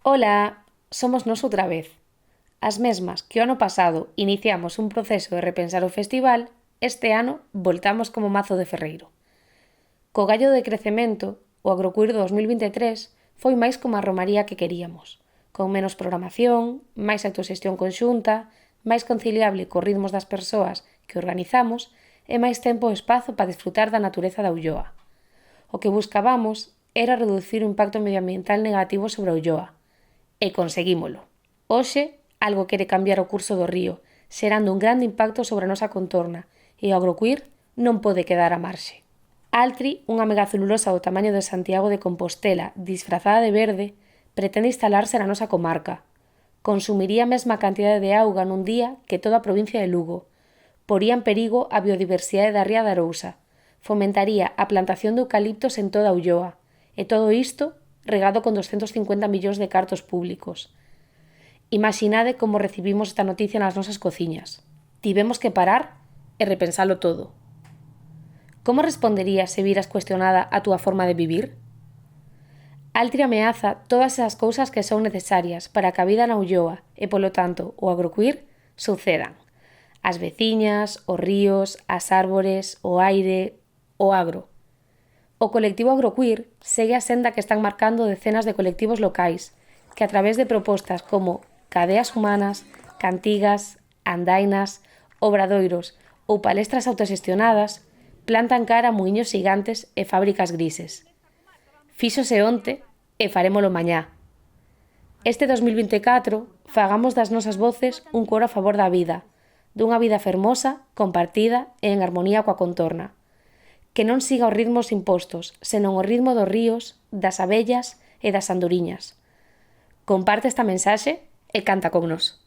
Ola, somos nós outra vez. As mesmas que o ano pasado iniciamos un proceso de repensar o festival, este ano voltamos como mazo de ferreiro. Co gallo de crecemento, o Agrocuir 2023 foi máis como a romaría que queríamos, con menos programación, máis autoxestión conxunta, máis conciliable cos ritmos das persoas que organizamos e máis tempo e espazo para disfrutar da natureza da Ulloa. O que buscábamos era reducir o impacto medioambiental negativo sobre a Ulloa, e conseguímolo. Hoxe, algo quere cambiar o curso do río, xerando un grande impacto sobre a nosa contorna, e o Agrocuir non pode quedar á marxe. Altri, unha megacelulosa do tamaño de Santiago de Compostela, disfrazada de verde, pretende instalarse na nosa comarca. Consumiría a mesma cantidade de auga nun día que toda a provincia de Lugo. Poría en perigo a biodiversidade da ría de Arousa. Fomentaría a plantación de eucaliptos en toda a Ulloa. E todo isto regado con 250 millóns de cartos públicos. Imaxinade como recibimos esta noticia nas nosas cociñas. Tivemos que parar e repensalo todo. Como responderías se viras cuestionada a túa forma de vivir? Altri ameaza todas esas cousas que son necesarias para que a vida na Ulloa e, polo tanto, o Agrocuir sucedan. As veciñas, os ríos, as árbores, o aire, o agro. O colectivo Agrocuir segue a senda que están marcando decenas de colectivos locais que a través de propostas como cadeas humanas, cantigas, andainas, obradoiros ou palestras autoxestionadas plantan cara a muiños gigantes e fábricas grises. Fíxose onte e farémolo mañá. Este 2024 fagamos das nosas voces un coro a favor da vida, dunha vida fermosa, compartida e en armonía coa contorna. Que non siga os ritmos impostos, senón o ritmo dos ríos, das abellas e das andoriñas. Comparte esta mensaxe e canta con nós.